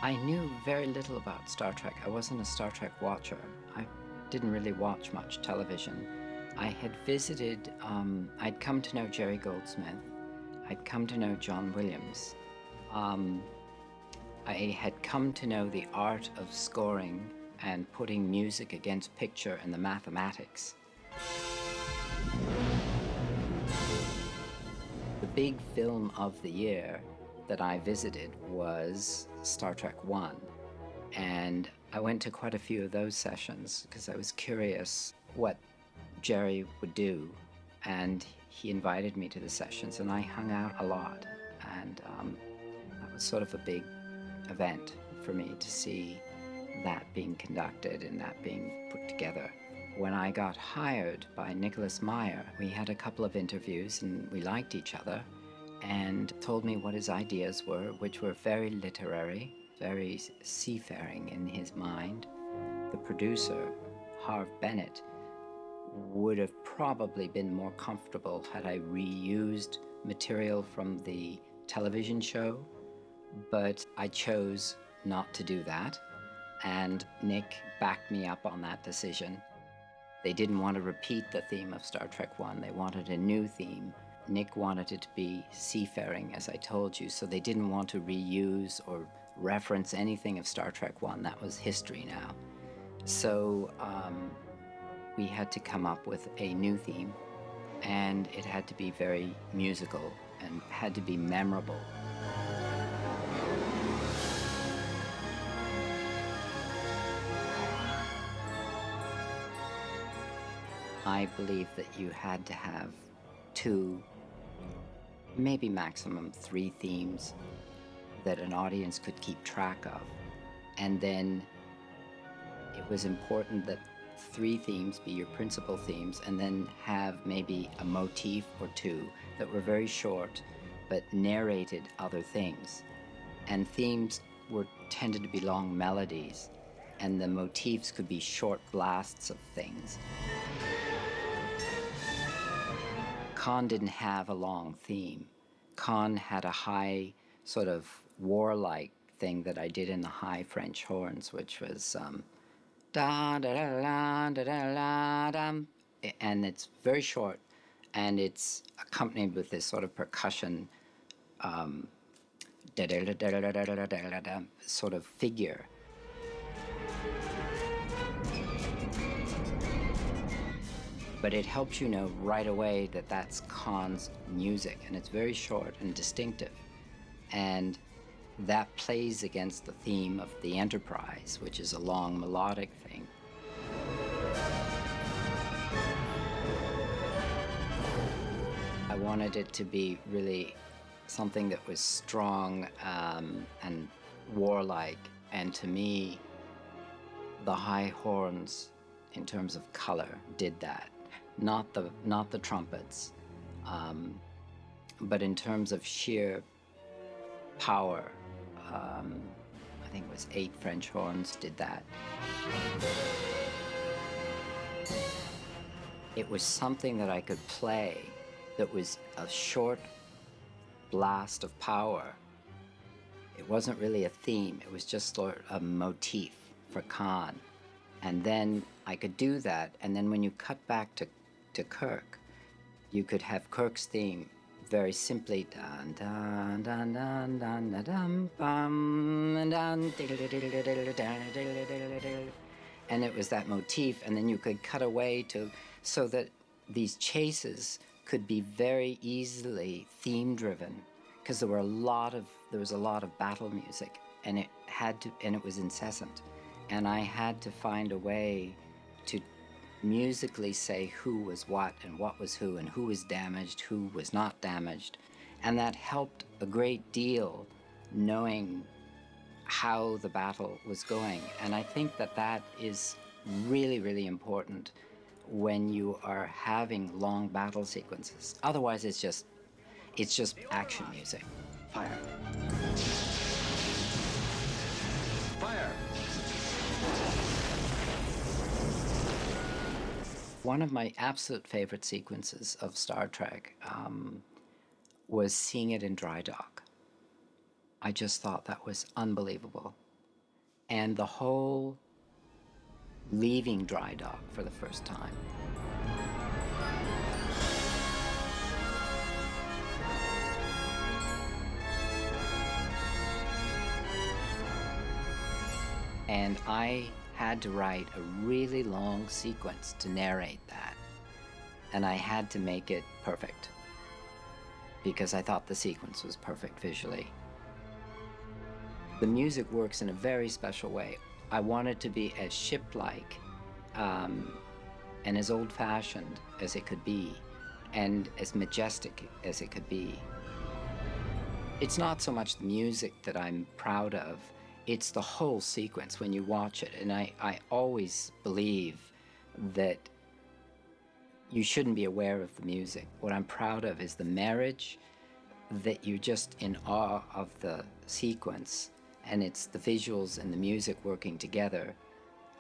I knew very little about Star Trek. I wasn't a Star Trek watcher. I didn't really watch much television. I had visited, I'd come to know Jerry Goldsmith. I'd come to know John Williams. Um, I had come to know the art of scoring and putting music against picture and the mathematics. The big film of the year that I visited was Star Trek I. And I went to quite a few of those sessions because I was curious what Jerry would do. And he invited me to the sessions, and I hung out a lot. And that was sort of a big event for me to see that being conducted and that being put together. When I got hired by Nicholas Meyer, we had a couple of interviews and we liked each other, and told me what his ideas were, which were very literary, very seafaring in his mind. The producer, Harv Bennett, would have probably been more comfortable had I reused material from the television show, but I chose not to do that, and Nick backed me up on that decision. They didn't want to repeat the theme of Star Trek I, they wanted a new theme. Nick wanted it to be seafaring, as I told you, so they didn't want to reuse or reference anything of Star Trek I. That was history now. So we had to come up with a new theme, and it had to be very musical and had to be memorable. I believe that you had to have 2, maybe maximum 3 themes that an audience could keep track of. And then it was important that 3 themes be your principal themes, and then have maybe a motif or 2 that were very short but narrated other things. And themes tended to be long melodies, and the motifs could be short blasts of things. Khan didn't have a long theme. Khan had a high sort of warlike thing that I did in the high French horns, which was da da da da da da da, and it's very short, and it's accompanied with this sort of percussion da da da da da da da da sort of figure. But it helps you know right away that that's Khan's music, and it's very short and distinctive. And that plays against the theme of the Enterprise, which is a long melodic thing. I wanted it to be really something that was strong and warlike, and to me, the high horns, in terms of color, did that. Not the trumpets, but in terms of sheer power, I think it was 8 French horns did that. It was something that I could play that was a short blast of power. It wasn't really a theme, it was just sort of a motif for Khan. And then I could do that, and then when you cut back to Kirk, you could have Kirk's theme very simply dun dun dun dun dun dun dun bum dun, and it was that motif, and then you could cut away to so that these chases could be very easily theme driven, because there was a lot of battle music, and it was incessant, and I had to find a way to musically say who was what and what was who and who was damaged, who was not damaged. And that helped a great deal knowing how the battle was going. And I think that that is really, really important when you are having long battle sequences. Otherwise, it's just action music. Fire. Fire. One of my absolute favorite sequences of Star Trek was seeing it in dry dock. I just thought that was unbelievable. and the whole leaving dry dock for the first time. And I had to write a really long sequence to narrate that. And I had to make it perfect because I thought the sequence was perfect visually. The music works in a very special way. I wanted to be as ship-like and as old-fashioned as it could be, and as majestic as it could be. It's not so much the music that I'm proud of, it's the whole sequence when you watch it. And I always believe that you shouldn't be aware of the music. What I'm proud of is the marriage, that you're just in awe of the sequence, and it's the visuals and the music working together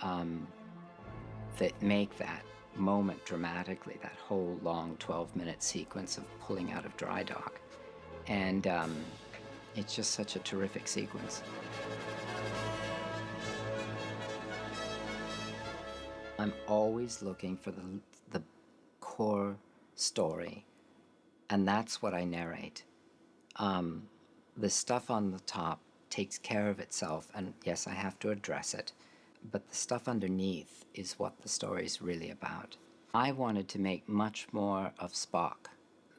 that make that moment dramatically, that whole long 12-minute sequence of pulling out of dry dock. And it's just such a terrific sequence. I'm always looking for the core story, and that's what I narrate. The stuff on the top takes care of itself, and yes, I have to address it, but the stuff underneath is what the story is really about. I wanted to make much more of Spock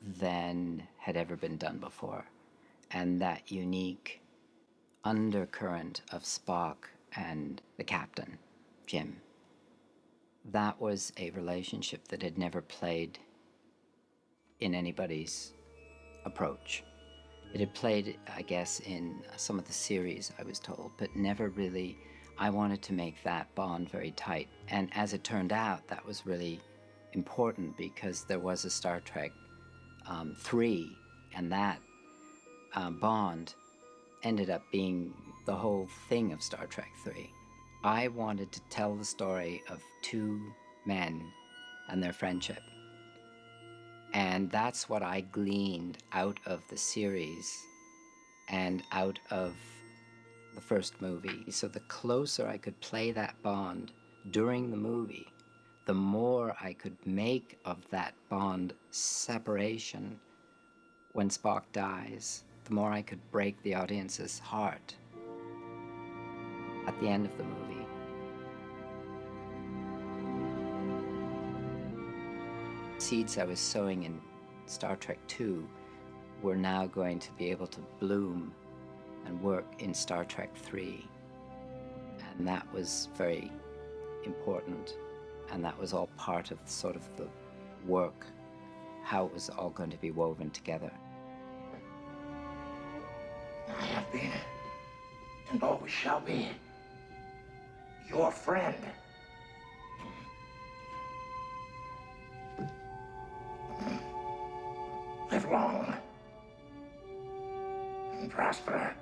than had ever been done before, and that unique undercurrent of Spock and the captain, Jim. That was a relationship that had never played in anybody's approach. It had played, I guess, in some of the series, I was told, but never really. I wanted to make that bond very tight. And as it turned out, that was really important because there was a Star Trek 3, and that bond ended up being the whole thing of Star Trek 3. I wanted to tell the story of two men and their friendship. And that's what I gleaned out of the series and out of the first movie. So the closer I could play that bond during the movie, the more I could make of that bond separation when Spock dies, the more I could break the audience's heart at the end of the movie. Seeds I was sowing in Star Trek II were now going to be able to bloom and work in Star Trek III. And that was very important. And that was all part of sort of the work, how it was all going to be woven together. I have been, and always shall be, your friend. Live long and prosper.